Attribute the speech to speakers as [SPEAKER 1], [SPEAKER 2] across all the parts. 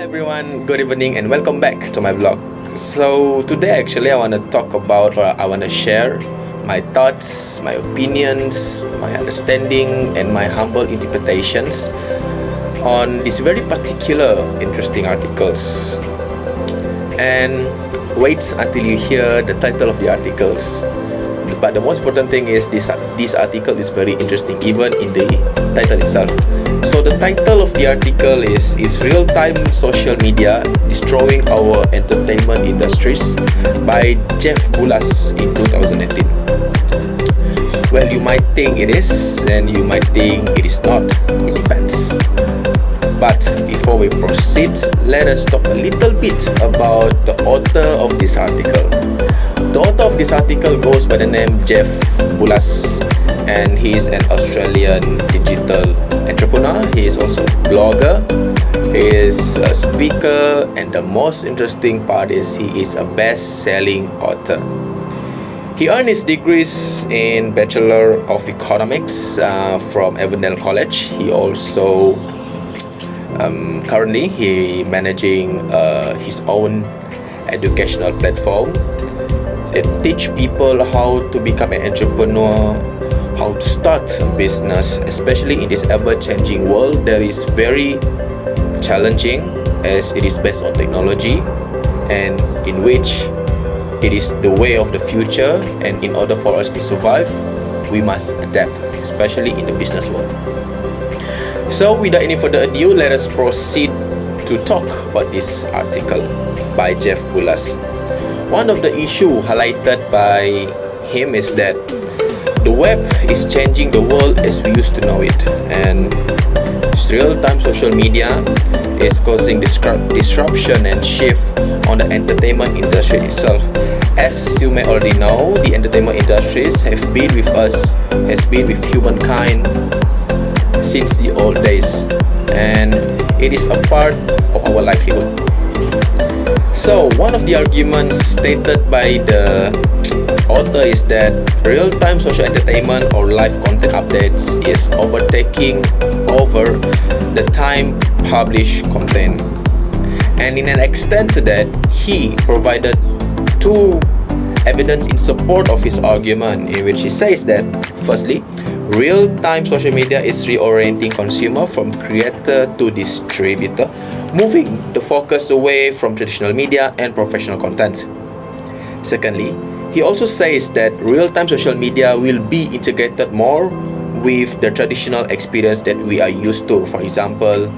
[SPEAKER 1] everyone, good evening and welcome back to my vlog. So today actually I want to talk about, or I want to share my thoughts, my opinions, my understanding and my humble interpretations on these very particular interesting articles. And wait until you hear the title of the articles. But the most important thing is this article is very interesting even in the title itself. So the title of the article is Real-Time Social Media Destroying Our Entertainment Industries by Jeff Bulas in 2018. Well, you might think it is and you might think it is not. It depends. But before we proceed, let us talk a little bit about the author of this article. The author of this article goes by the name Jeff Bulas, and he is an Australian digital entrepreneur. He is also a blogger, he is a speaker, and the most interesting part is he is a best-selling author. He earned his degrees in Bachelor of Economics from Avondale College. He also currently managing his own educational platform that teach people how to become an entrepreneur, how to start a business, especially in this ever-changing world that is very challenging as it is based on technology and in which it is the way of the future, and in order for us to survive we must adapt, especially in the business world. So without any further ado, let us proceed to talk about this article by Jeff Bulas. One of the issues highlighted by him is that the web is changing the world as we used to know it, and real-time social media is causing disruption and shift on the entertainment industry itself. As you may already know, the entertainment industries have been with us, has been with humankind since the old days, and it is a part of our livelihood. So one of the arguments stated by the author is that real-time social entertainment or live content updates is overtaking over the time published content. And in an extent to that, he provided two evidence in support of his argument, in which he says that firstly, real-time social media is reorienting consumer from creator to distributor, moving the focus away from traditional media and professional content. Secondly, he also says that real-time social media will be integrated more with the traditional experience that we are used to. For example,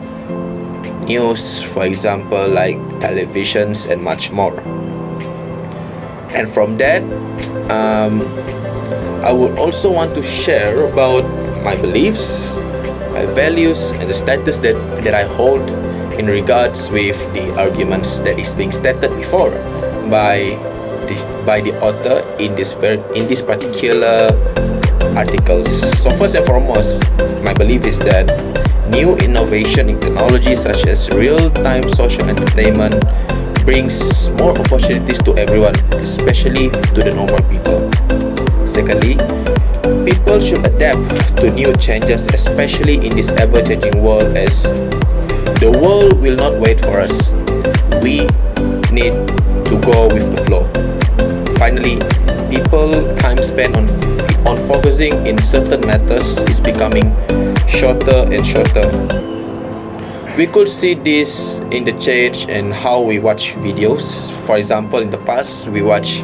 [SPEAKER 1] news, for example, like televisions and much more. And from that, I would also want to share about my beliefs, my values, and the status that I hold in regards with the arguments that is being stated before by the author in this particular articles. So first and foremost, my belief is that new innovation in technology such as real-time social entertainment brings more opportunities to everyone, especially to the normal people. Secondly, people should adapt to new changes, especially in this ever-changing world, as the world will not wait for us. We need to go with the flow. Finally, people time spent on focusing in certain matters is becoming shorter and shorter. We could see this in the change in how we watch videos. For example, in the past we watch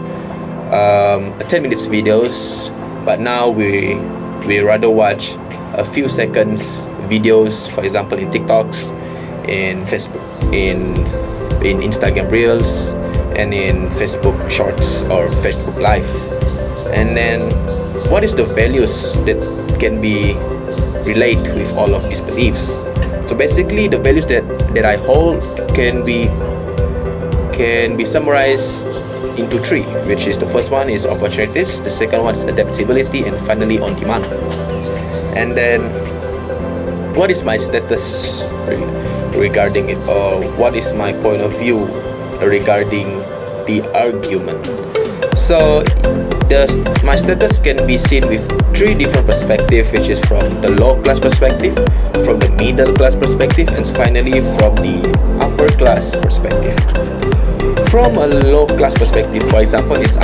[SPEAKER 1] 10 minutes videos, but now we rather watch a few seconds videos, for example in TikToks, in Facebook, in Instagram Reels, and in Facebook Shorts or Facebook Live. And then what is the values that can be relate with all of these beliefs? So basically the values that I hold can be summarized into three, which is the first one is opportunities, the second one is adaptability, and finally on demand. And then what is my status regarding it, or what is my point of view regarding the argument? So my status can be seen with three different perspectives, which is from the low class perspective, from the middle class perspective, and finally from the upper class perspective. From a low class perspective, for example, if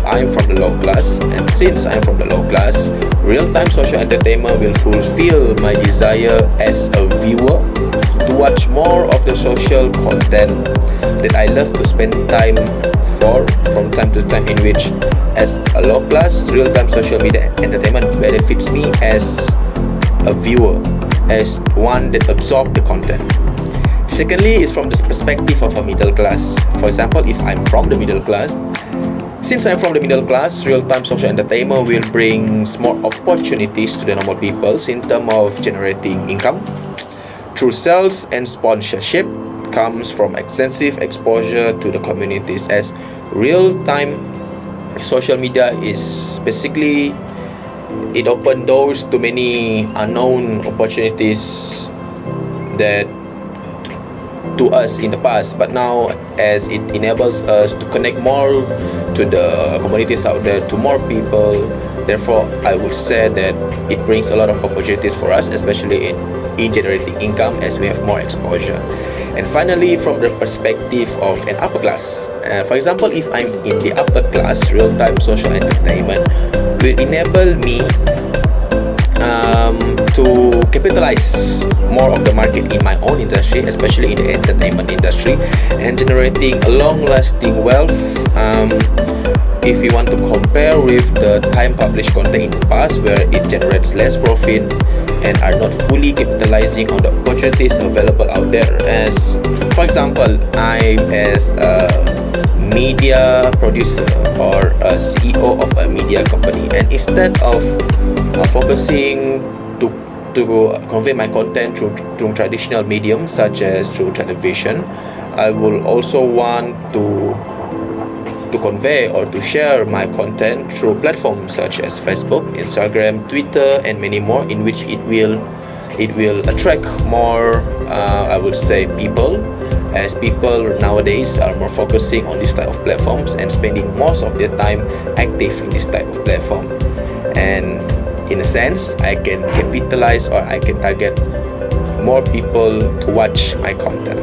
[SPEAKER 1] I'm from the low class, and since I'm from the low class, real-time social entertainment will fulfill my desire as a viewer to watch more of the social content that I love to spend time for from time to time, in which as a low class, real-time social media entertainment benefits me as a viewer, as one that absorbs the content. Secondly, is from the perspective of a middle class. For example, if I'm from the middle class, since I'm from the middle class, real-time social entertainment will bring more opportunities to the normal people in terms of generating income through sales and sponsorship. Comes from extensive exposure to the communities, as real-time social media is basically, it opens doors to many unknown opportunities that to us in the past, but now as it enables us to connect more to the communities out there, to more people. Therefore, I would say that it brings a lot of opportunities for us, especially in generating income, as we have more exposure. And finally, from the perspective of an upper class, for example, if I'm in the upper class, real-time social entertainment will enable me to capitalize more of the market in my own industry, especially in the entertainment industry, and generating a long-lasting wealth. If you want to compare with the time published content in the past, where it generates less profit and are not fully capitalizing on the opportunities available out there. As for example, I'm as a media producer or a CEO of a media company, and instead of focusing to convey my content through traditional mediums such as through television, I will also want to convey or to share my content through platforms such as Facebook, Instagram, Twitter, and many more, in which it will attract more I would say people, as people nowadays are more focusing on this type of platforms and spending most of their time active in this type of platform. And in a sense, I can capitalize, or I can target more people to watch my content.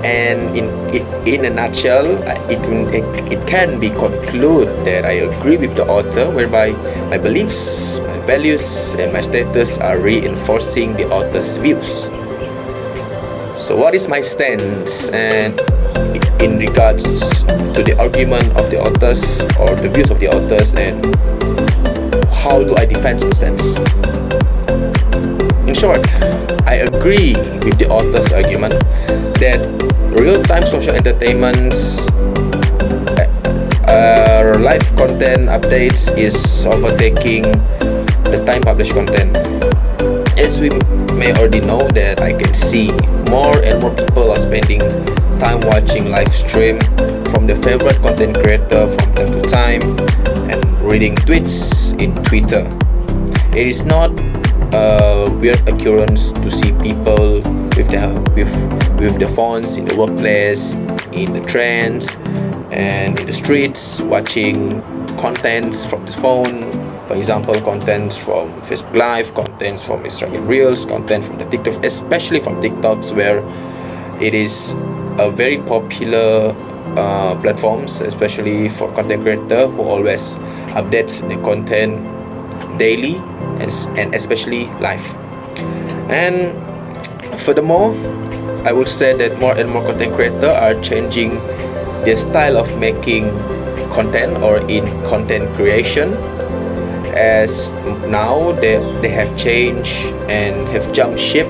[SPEAKER 1] And in a nutshell, it can be concluded that I agree with the author, whereby my beliefs, my values, and my status are reinforcing the author's views. So what is my stance and in regards to the argument of the authors, or the views of the authors, and how do I defend my stance? In short, I agree with the author's argument that real-time social entertainment's live content updates is overtaking the time published content. As we may already know, that I can see more and more people are spending time watching live stream from the favorite content creator from time to time, and reading tweets in Twitter. It is not a weird occurrence to see people with the phones in the workplace, in the trains, and in the streets, watching contents from the phone. For example, contents from Facebook Live, contents from Instagram Reels, content from the TikTok, especially from TikToks, where it is a very popular platforms, especially for content creator who always updates the content daily, and especially live. And furthermore, I would say that more and more content creators are changing their style of making content, or in content creation, as now they have changed and have jumped ship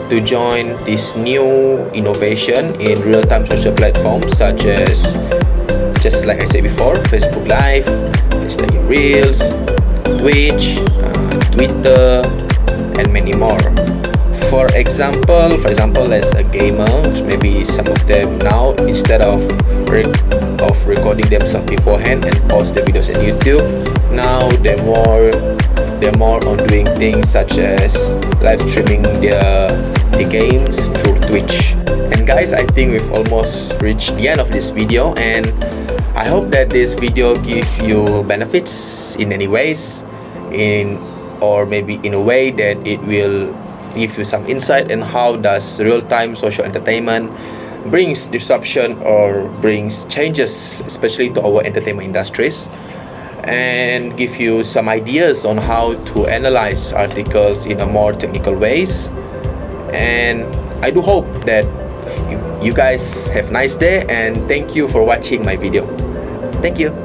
[SPEAKER 1] to join this new innovation in real-time social platforms, such as, just like I said before, Facebook Live, Instagram Reels, Twitch, Twitter, and many more. For example, as a gamer, maybe some of them now, instead of recording themselves beforehand and post the videos on YouTube, now they're more on doing things such as live streaming the games through Twitch. And guys, I think we've almost reached the end of this video, and I hope that this video gives you benefits in any ways, in or maybe in a way that it will give you some insight in how does real-time social entertainment brings disruption or brings changes, especially to our entertainment industries, and give you some ideas on how to analyze articles in a more technical ways. And I do hope that you guys have a nice day, and thank you for watching my video. Thank you.